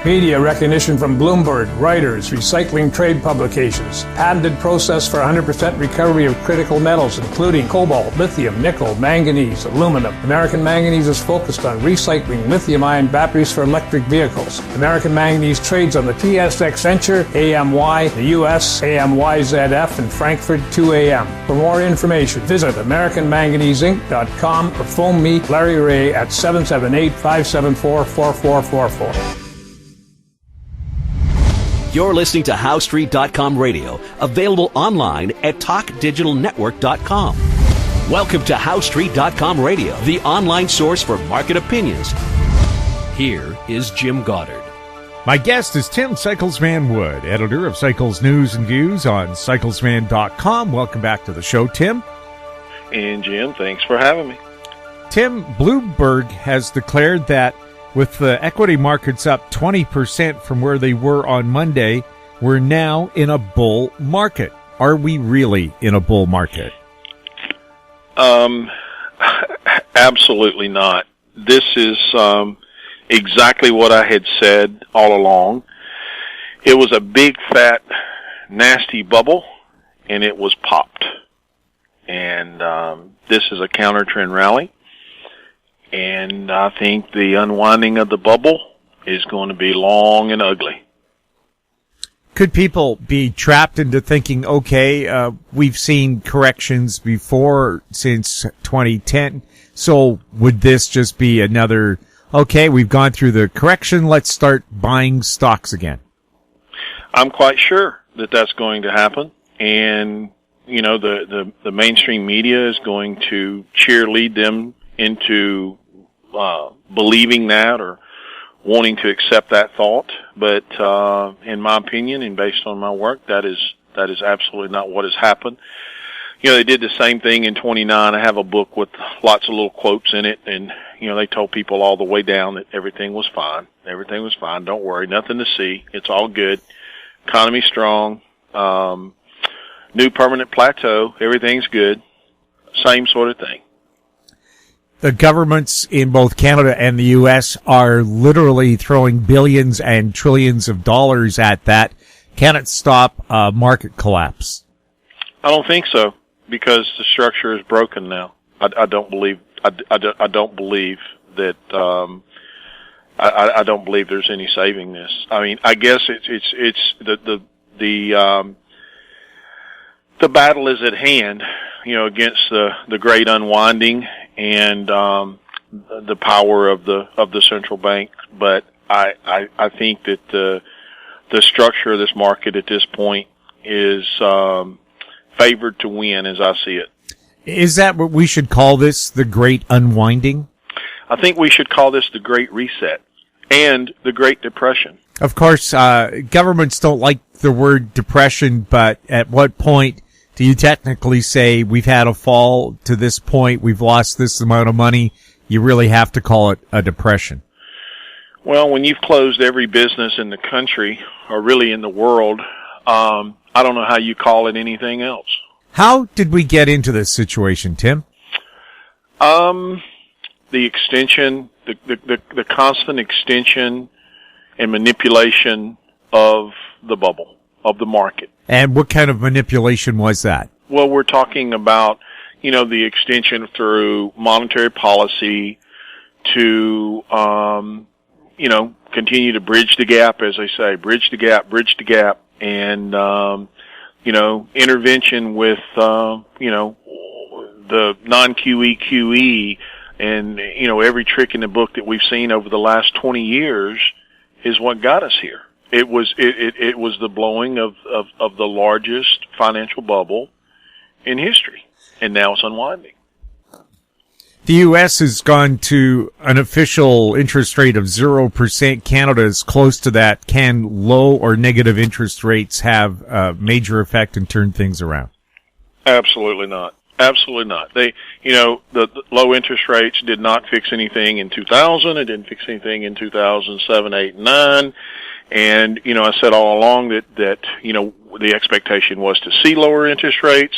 Media recognition from Bloomberg, Reuters, recycling trade publications. Patented process for 100% recovery of critical metals, including cobalt, lithium, nickel, manganese, aluminum. American Manganese is focused on recycling lithium-ion batteries for electric vehicles. American Manganese trades on the TSX Venture, AMY, the US, AMYZF, and Frankfurt 2AM. For more information, visit AmericanManganeseInc.com or phone me, Larry Ray, at 778-574-4444. You're listening to HowStreet.com radio, available online at TalkDigitalNetwork.com. Welcome to HowStreet.com radio, the online source for market opinions. Here is Jim Goddard. My guest is Tim Cyclesman Wood, editor of Cycles News and Views on Cyclesman.com. Welcome back to the show, Tim. And Jim, thanks for having me. Tim, Bloomberg has declared that with the equity markets up 20% from where they were on Monday, we're now in a bull market. Are we really in a bull market? Absolutely not. This is exactly what I had said all along. It was a big, fat, nasty bubble, and it was popped. And this is a counter-trend rally. And I think the unwinding of the bubble is going to be long and ugly. Could people be trapped into thinking, okay, we've seen corrections before since 2010, so would this just be another, okay, we've gone through the correction, let's start buying stocks again? I'm quite sure that that's going to happen. And, you know, the mainstream media is going to cheerlead them into believing that or wanting to accept that thought. But in my opinion and based on my work, that is absolutely not what has happened. You know, they did the same thing in 29. I have a book with lots of little quotes in it, and, you know, they told people all the way down that everything was fine. Everything was fine. Don't worry. Nothing to see. It's all good. Economy strong. New permanent plateau. Everything's good. Same sort of thing. The governments in both Canada and the U.S. are literally throwing billions and trillions of dollars at that. Can it stop market collapse? I don't think so, because the structure is broken now. I don't believe that. I don't believe there's any saving this. I mean, I guess it's the battle is at hand, you know, against the great unwinding and the power of the central bank. But I think that the structure of this market at this point is favored to win, as I see it. Is that what we should call this, the great unwinding? I think we should call this the Great Reset and the Great Depression. Of course, governments don't like the word depression, but at what point do you technically say we've had a fall to this point, we've lost this amount of money, you really have to call it a depression? Well, when you've closed every business in the country, or really in the world, I don't know how you call it anything else. How did we get into this situation, Tim? The extension, the constant extension and manipulation of the bubble, of the market. And what kind of manipulation was that? Well, we're talking about, you know, the extension through monetary policy to, you know, continue to bridge the gap, as they say, bridge the gap, and, you know, intervention with, you know, the non-QE, QE, and, you know, every trick in the book that we've seen over the last 20 years is what got us here. It was the blowing of the largest financial bubble in history, and now it's unwinding. The U.S. has gone to an official interest rate of 0%. Canada is close to that. Can low or negative interest rates have a major effect and turn things around? Absolutely not. Absolutely not. They, you know, the low interest rates did not fix anything in 2000. It didn't fix anything in 2007, 8, 9. And, you know, I said all along that, you know, the expectation was to see lower interest rates,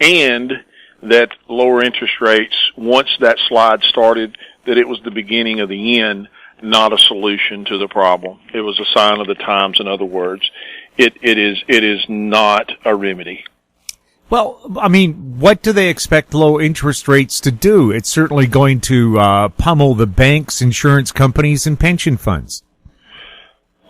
and that lower interest rates, once that slide started, that it was the beginning of the end. not a solution to the problem. It was a sign of the times, in other words. It is not a remedy. Well, I mean, what do they expect low interest rates to do? It's certainly going to pummel the banks, insurance companies, and pension funds.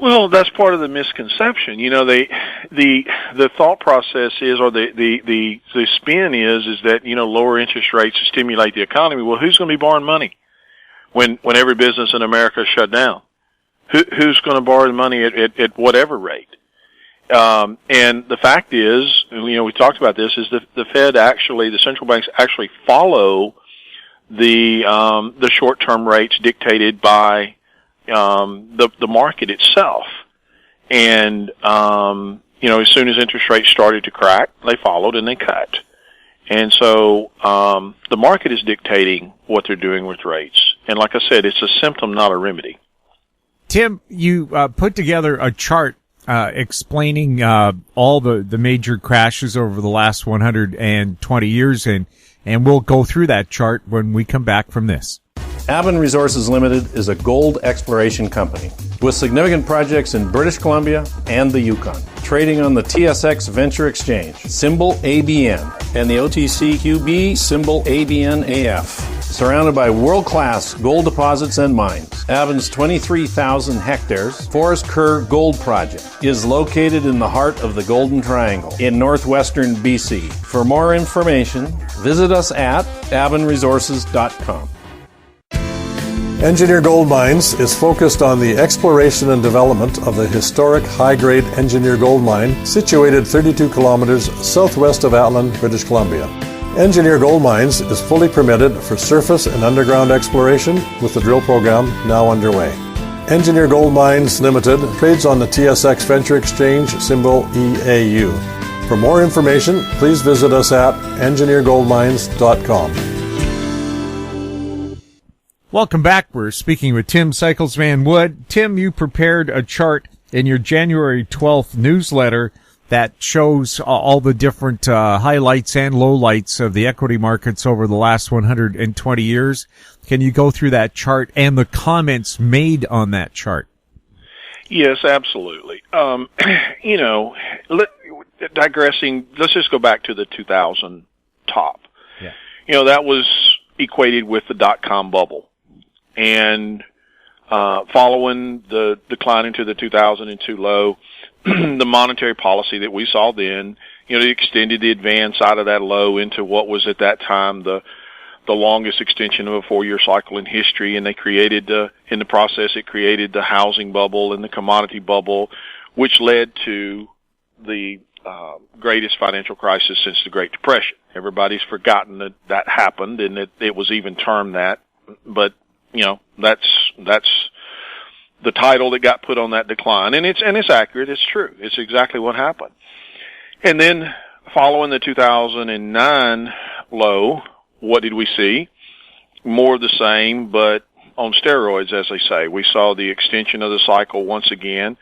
Well, that's part of the misconception. You know, the thought process is, or the spin is that, you know, lower interest rates to stimulate the economy. Well, who's going to be borrowing money when every business in America is shut down? Who's going to borrow the money at whatever rate? And the fact is, you know, we talked about this, is the Fed actually, the central banks actually follow the short-term rates dictated by the market itself. And you know, as soon as interest rates started to crack, they followed and they cut. And so the market is dictating what they're doing with rates. And like I said, it's a symptom, not a remedy. Tim, you put together a chart explaining all the major crashes over the last 120 years, and we'll go through that chart when we come back from this. Avon Resources Limited is a gold exploration company with significant projects in British Columbia and the Yukon, trading on the TSX Venture Exchange, symbol ABN, and the OTCQB, symbol ABNAF. Surrounded by world-class gold deposits and mines, Avon's 23,000 hectares Forest Kerr Gold Project is located in the heart of the Golden Triangle in northwestern BC. For more information, visit us at avonresources.com. Engineer Gold Mines is focused on the exploration and development of the historic high-grade Engineer Gold Mine situated 32 kilometers southwest of Atlin, British Columbia. Engineer Gold Mines is fully permitted for surface and underground exploration with the drill program now underway. Engineer Gold Mines Limited trades on the TSX Venture Exchange, symbol EAU. For more information, please visit us at engineergoldmines.com. Welcome back. We're speaking with Tim Cycles Van Wood. Tim, you prepared a chart in your January 12th newsletter that shows all the different highlights and lowlights of the equity markets over the last 120 years. Can you go through that chart and the comments made on that chart? Yes, absolutely. You know, digressing, let's just go back to the 2000 top. Yeah. You know, that was equated with the dot-com bubble. And following the decline into the 2002 low, the monetary policy that we saw then, you know, it extended the advance out of that low into what was at that time the longest extension of a 4-year cycle in history, and they created in the process it created the housing bubble and the commodity bubble, which led to the greatest financial crisis since the Great Depression. Everybody's forgotten that happened, and it was even termed that, but you know, that's the title that got put on that decline, and it's accurate. It's true. It's exactly what happened. And then following the 2009 low, what did we see? More of the same, but on steroids, as they say. We saw the extension of the cycle once again,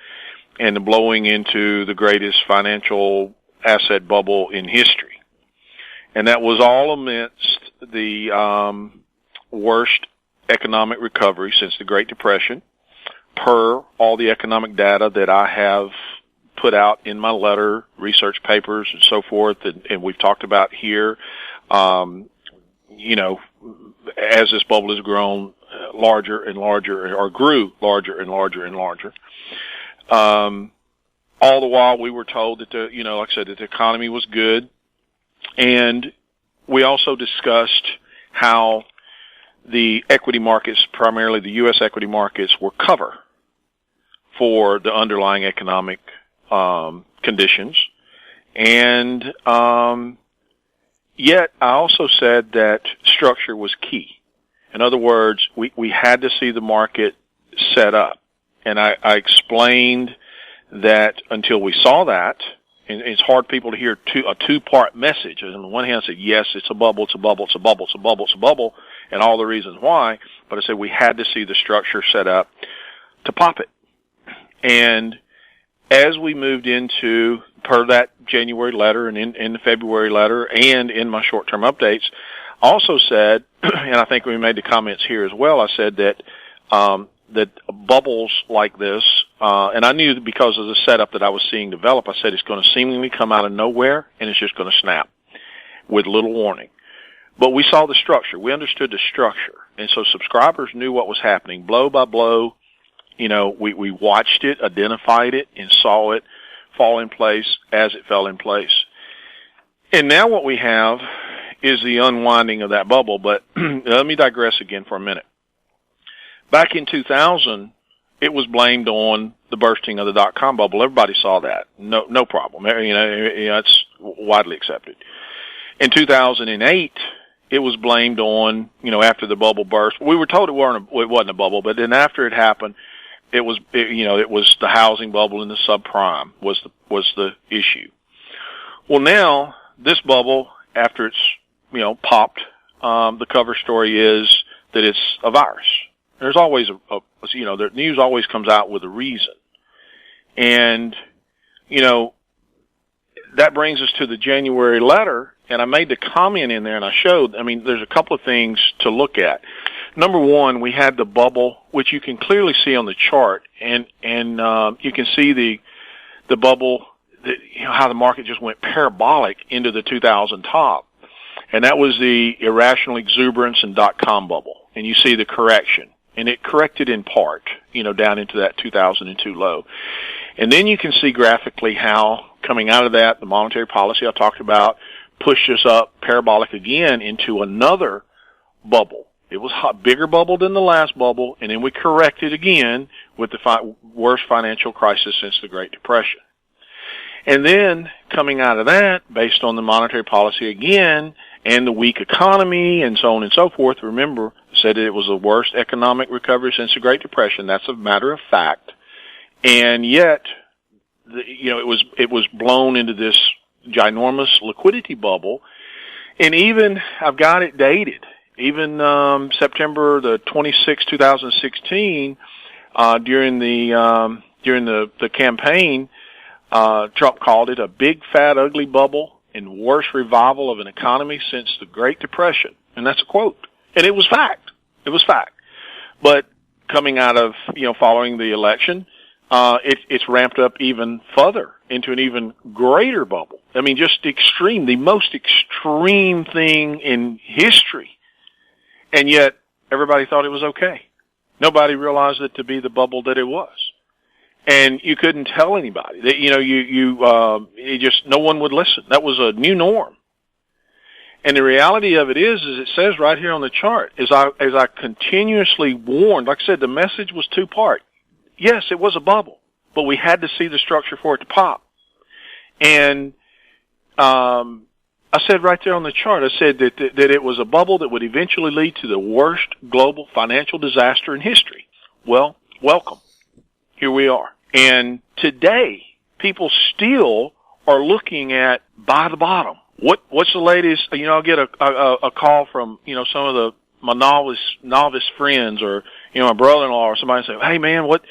and the blowing into the greatest financial asset bubble in history. And that was all amidst the worst economic recovery since the Great Depression, per all the economic data that I have put out in my letter, research papers, and so forth, and we've talked about here. You know, as this bubble has grown larger and larger, or grew larger and larger and larger. All the while we were told that like I said, that the economy was good, and we also discussed how the equity markets, primarily the U.S. equity markets, were cover for the underlying economic conditions. And yet I also said that structure was key. In other words, we had to see the market set up. And I explained that until we saw that, and it's hard for people to hear a two-part message. And on the one hand, I said, yes, it's a bubble, it's a bubble, it's a bubble, it's a bubble, it's a bubble, and all the reasons why. But I said we had to see the structure set up to pop it. And as we moved into, per that January letter and in the February letter and in my short-term updates, I also said, and I think we made the comments here as well, I said that that bubbles like this, and I knew because of the setup that I was seeing develop, I said it's going to seemingly come out of nowhere and it's just going to snap with little warning. But we saw the structure. We understood the structure. And so subscribers knew what was happening. Blow by blow, we watched it, identified it, and saw it fall in place as it fell in place. And now what we have is the unwinding of that bubble. But let me digress again for a minute. Back in 2000, it was blamed on the bursting of the dot-com bubble. Everybody saw that. No problem. It's widely accepted. In 2008, it was blamed on, after the bubble burst. We were told it wasn't a bubble, but then after it happened, it was the housing bubble and the subprime was the issue. Well, now this bubble, after it's popped, the cover story is that it's a virus. There's always the news always comes out with a reason, and that brings us to the January letter. And I made the comment in there, and I showed, there's a couple of things to look at. Number one, we had the bubble, which you can clearly see on the chart, and you can see the bubble, how the market just went parabolic into the 2000 top. And that was the irrational exuberance and dot-com bubble. And you see the correction. And it corrected in part, down into that 2002 low. And then you can see graphically how, coming out of that, the monetary policy I talked about, pushed us up parabolic again into another bubble. It was a bigger bubble than the last bubble, and then we corrected again with the worst financial crisis since the Great Depression. And then coming out of that, based on the monetary policy again, and the weak economy and so on and so forth, remember, I said it was the worst economic recovery since the Great Depression. That's a matter of fact. And yet, it was blown into this ginormous liquidity bubble. And even, I've got it dated, even September the 26th, 2016, during the campaign, Trump called it a big, fat, ugly bubble and worst revival of an economy since the Great Depression. And that's a quote. And it was fact. It was fact. But coming out of, following the election, it's ramped up even further into an even greater bubble. Just extreme, the most extreme thing in history. And yet, everybody thought it was okay. Nobody realized it to be the bubble that it was. And you couldn't tell anybody that, no one would listen. That was a new norm. And the reality of it is it says right here on the chart, as I continuously warned, like I said, the message was two-part. Yes, it was a bubble, but we had to see the structure for it to pop. And I said right there on the chart, I said that it was a bubble that would eventually lead to the worst global financial disaster in history. Well, welcome. Here we are. And today, people still are looking at by the bottom. What's the latest? I'll get a call from, some of my novice friends, or, my brother-in-law, or somebody say, hey man, what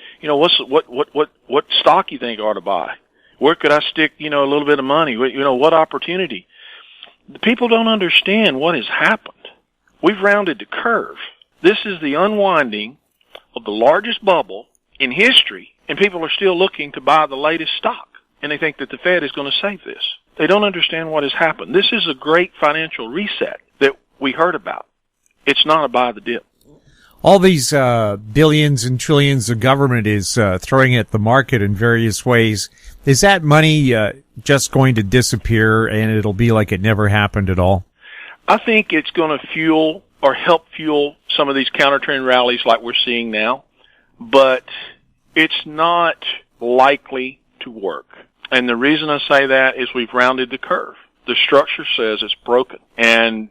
stock you think I ought to buy? Where could I stick, a little bit of money? What opportunity? The people don't understand what has happened. We've rounded the curve. This is the unwinding of the largest bubble in history, and people are still looking to buy the latest stock, and they think that the Fed is going to save this. They don't understand what has happened. This is a great financial reset that we heard about. It's not a buy the dip. All these billions and trillions of government is throwing at the market in various ways. Is that money just going to disappear and it'll be like it never happened at all? I think it's going to fuel or help fuel some of these counter-trend rallies like we're seeing now, but it's not likely to work. And the reason I say that is we've rounded the curve. The structure says it's broken, and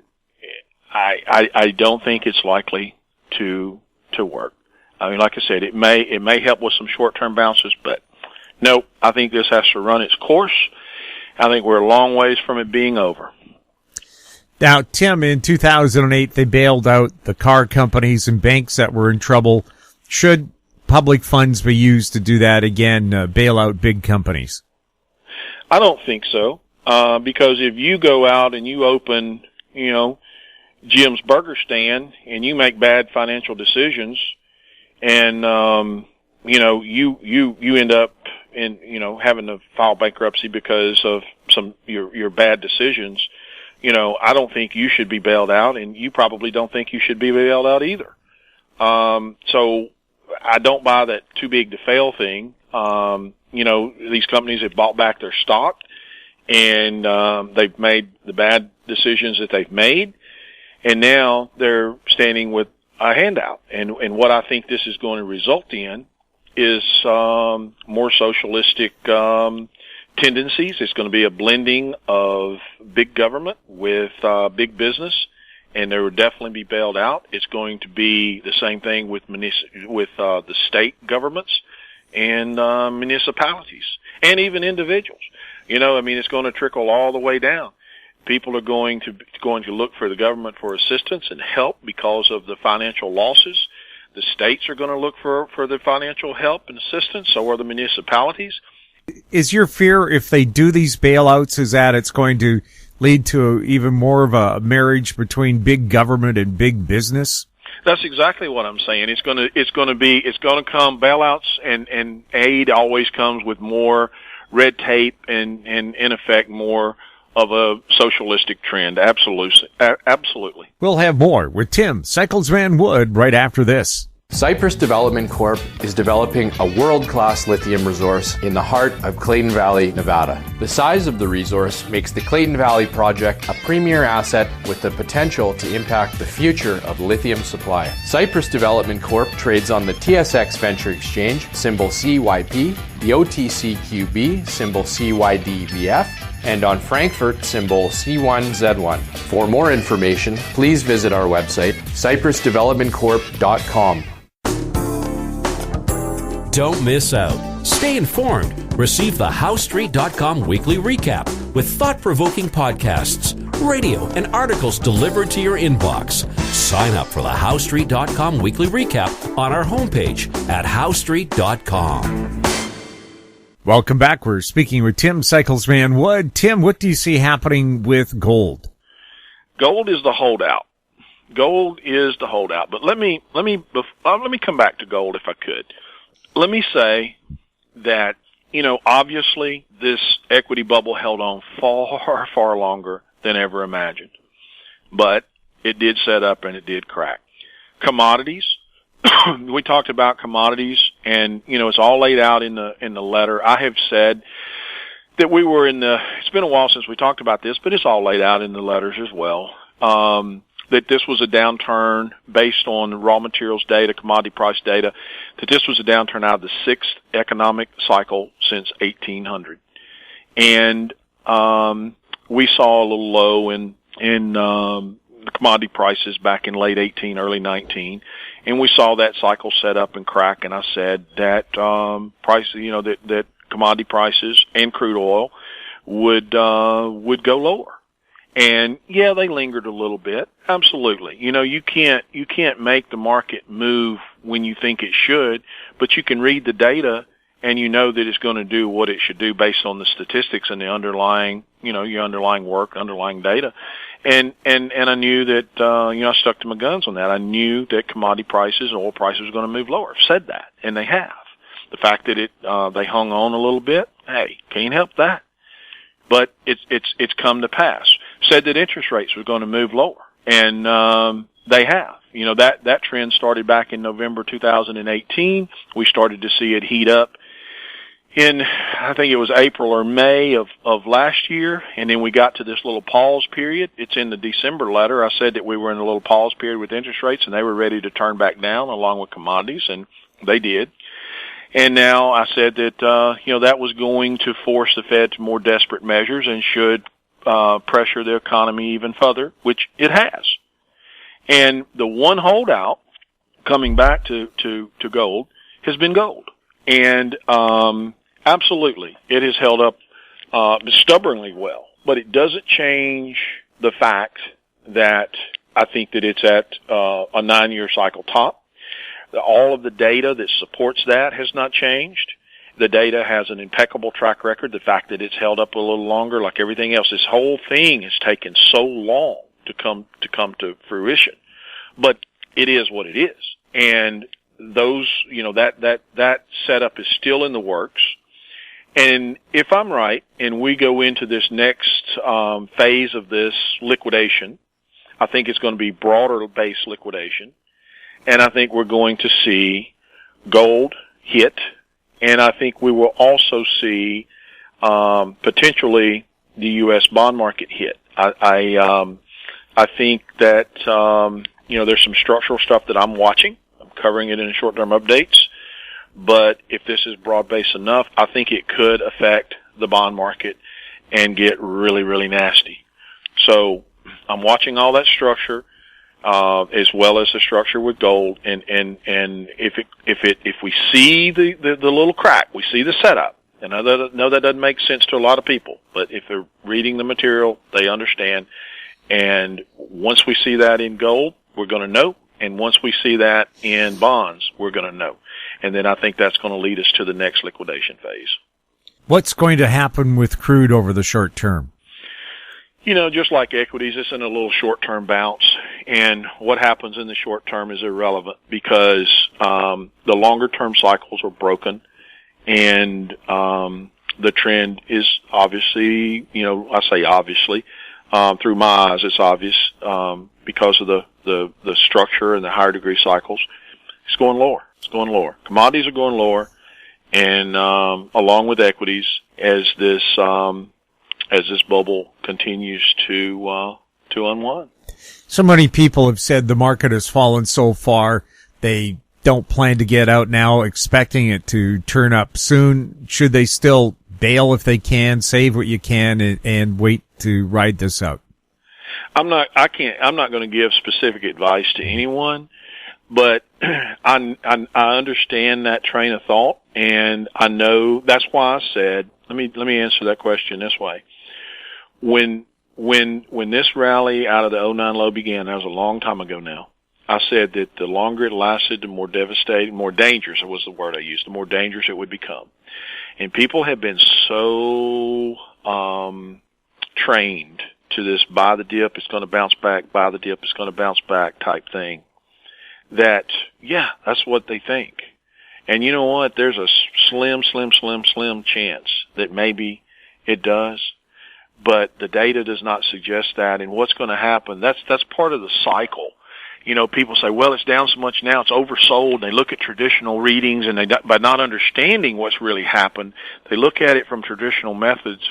I don't think it's likely to work. Like I said, it may help with some short-term bounces, but no, I think this has to run its course. I think we're a long ways from it being over. Now, Tim, in 2008, they bailed out the car companies and banks that were in trouble. Should public funds be used to do that again, bail out big companies? I don't think so, because if you go out and you open, Jim's Burger Stand and you make bad financial decisions and you end up in having to file bankruptcy because of your bad decisions. I don't think you should be bailed out, and you probably don't think you should be bailed out either. So I don't buy that too big to fail thing. These companies have bought back their stock, and they've made the bad decisions that they've made, and now they're standing with a handout. And what I think this is going to result in is more socialistic tendencies. It's going to be a blending of big government with big business, and there will definitely be bailed out. It's going to be the same thing with the state governments and municipalities, and even individuals. It's going to trickle all the way down. People are going to look for the government for assistance and help because of the financial losses. The states are going to look for the financial help and assistance. So are the municipalities. Is your fear, if they do these bailouts, is that it's going to lead to even more of a marriage between big government and big business? That's exactly what I'm saying. It's going to come. Bailouts and aid always comes with more red tape and in effect more of a socialistic trend. Absolutely. We'll have more with Tim Cyclesman Wood right after this. Cypress Development Corp. is developing a world-class lithium resource in the heart of Clayton Valley, Nevada. The size of the resource makes the Clayton Valley project a premier asset with the potential to impact the future of lithium supply. Cypress Development Corp. trades on the TSX Venture Exchange, symbol CYP, the OTCQB, symbol CYDVF, and on Frankfurt, symbol C1Z1. For more information, please visit our website, cypressdevelopmentcorp.com. Don't miss out. Stay informed. Receive the HowStreet.com weekly recap with thought-provoking podcasts, radio, and articles delivered to your inbox. Sign up for the HowStreet.com weekly recap on our homepage at HowStreet.com. Welcome back. We're speaking with Tim Cyclesman Wood. Tim, what do you see happening with gold? Gold is the holdout. But let me come back to gold if I could. Let me say that, obviously this equity bubble held on far, far longer than ever imagined. But it did set up and it did crack. Commodities. We talked about commodities, and it's all laid out in the letter. I have said that it's been a while since we talked about this, but it's all laid out in the letters as well. That this was a downturn based on raw materials data, commodity price data, that this was a downturn out of the sixth economic cycle since 1800. And we saw a little low in the commodity prices back in late 18, early 19, and we saw that cycle set up and crack. And I said that prices, that commodity prices and crude oil would go lower. And yeah, they lingered a little bit. Absolutely. You can't make the market move when you think it should, but you can read the data and that it's going to do what it should do based on the statistics and the underlying, your underlying work, underlying data. And I knew that, I stuck to my guns on that. I knew that commodity prices, oil prices were going to move lower. I've said that, and they have. The fact that they hung on a little bit, hey, can't help that. But it's come to pass. Said that interest rates were going to move lower, and they have. That trend started back in November 2018. We started to see it heat up in, I think it was April or May of last year, and then we got to this little pause period. It's in the December letter. I said that we were in a little pause period with interest rates, and they were ready to turn back down along with commodities, and they did. And now I said that, that was going to force the Fed to more desperate measures and should pressure the economy even further, which it has. And the one holdout, coming back to gold, has been gold. And absolutely, it has held up stubbornly well. But it doesn't change the fact that I think that it's at a 9-year cycle top. All of the data that supports that has not changed. The data has an impeccable track record. The fact that it's held up a little longer, like everything else, this whole thing has taken so long to come to fruition. But it is what it is. And those, that setup is still in the works. And if I'm right, and we go into this next phase of this liquidation, I think it's going to be broader-based liquidation, and I think we're going to see gold hit, and I think we will also see potentially the U.S. bond market hit. I think that there's some structural stuff that I'm watching. I'm covering it in short-term updates, but if this is broad-based enough, I think it could affect the bond market and get really, really nasty. So I'm watching all that structure, as well as the structure with gold, and if we see the little crack, we see the setup. And I know that doesn't make sense to a lot of people, but if they're reading the material, they understand. And once we see that in gold, we're going to know. And once we see that in bonds, we're going to know. And then I think that's going to lead us to the next liquidation phase. What's going to happen with crude over the short term? Just like equities, it's in a little short-term bounce, and what happens in the short term is irrelevant because the longer-term cycles are broken, and the trend is obviously, I say obviously, through my eyes, it's obvious because of the structure and the higher degree cycles. It's going lower. It's going lower. Commodities are going lower, and along with equities, as this bubble continues to unwind. So many people have said the market has fallen so far, they don't plan to get out now, expecting it to turn up soon. Should they still bail if they can, save what you can, and wait to ride this out? I'm not going to give specific advice to anyone, but I understand that train of thought, and I know that's why I said, let me answer that question this way. When this rally out of the 09 low began, that was a long time ago now, I said that the longer it lasted, the more devastating, more dangerous, was the word I used, the more dangerous it would become. And people have been so trained to this buy the dip, it's going to bounce back, buy the dip, it's going to bounce back type thing, that, yeah, that's what they think. And you know what? There's a slim chance that maybe it does. But the data does not suggest that. And what's going to happen, that's part of the cycle. People say, well, it's down so much now, it's oversold. And they look at traditional readings, and by not understanding what's really happened, they look at it from traditional methods,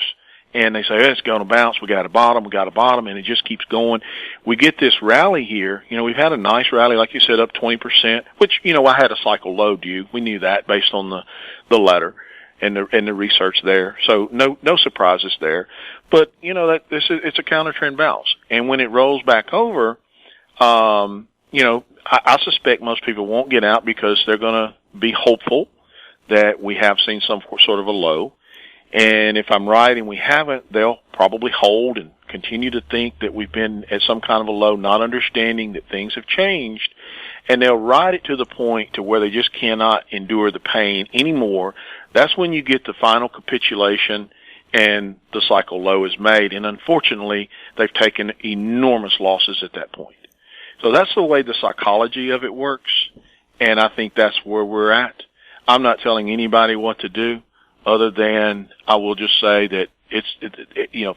and they say, it's going to bounce, we got a bottom, and it just keeps going. We get this rally here. We've had a nice rally, like you said, up 20%, which, I had a cycle low due. We knew that based on the letter and the research there. So no surprises there. But, it's a counter trend bounce. And when it rolls back over, I suspect most people won't get out because they're going to be hopeful that we have seen some sort of a low. And if I'm right and we haven't, they'll probably hold and continue to think that we've been at some kind of a low, not understanding that things have changed. And they'll ride it to the point to where they just cannot endure the pain anymore. That's when you get the final capitulation and the cycle low is made. And unfortunately, they've taken enormous losses at that point. So that's the way the psychology of it works, and I think that's where we're at. I'm not telling anybody what to do, other than I will just say that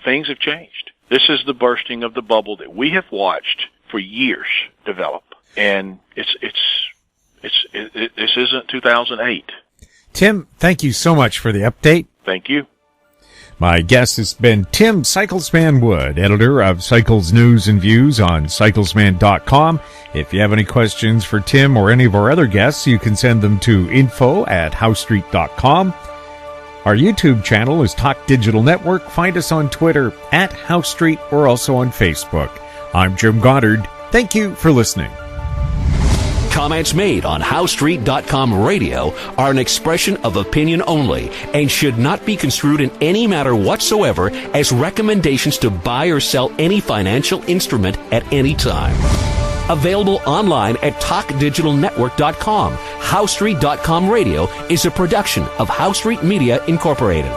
things have changed. This is the bursting of the bubble that we have watched for years develop, and this isn't 2008. Tim, thank you so much for the update. Thank you. My guest has been Tim Cyclesman Wood, editor of Cycles News and Views on cyclesman.com. If you have any questions for Tim or any of our other guests, you can send them to info@housestreet.com. Our YouTube channel is Talk Digital Network. Find us on Twitter @HouseStreet or also on Facebook. I'm Jim Goddard. Thank you for listening. Comments made on HouseStreet.com radio are an expression of opinion only and should not be construed in any matter whatsoever as recommendations to buy or sell any financial instrument at any time. Available online at TalkDigitalNetwork.com. HouseStreet.com radio is a production of House Street Media Incorporated.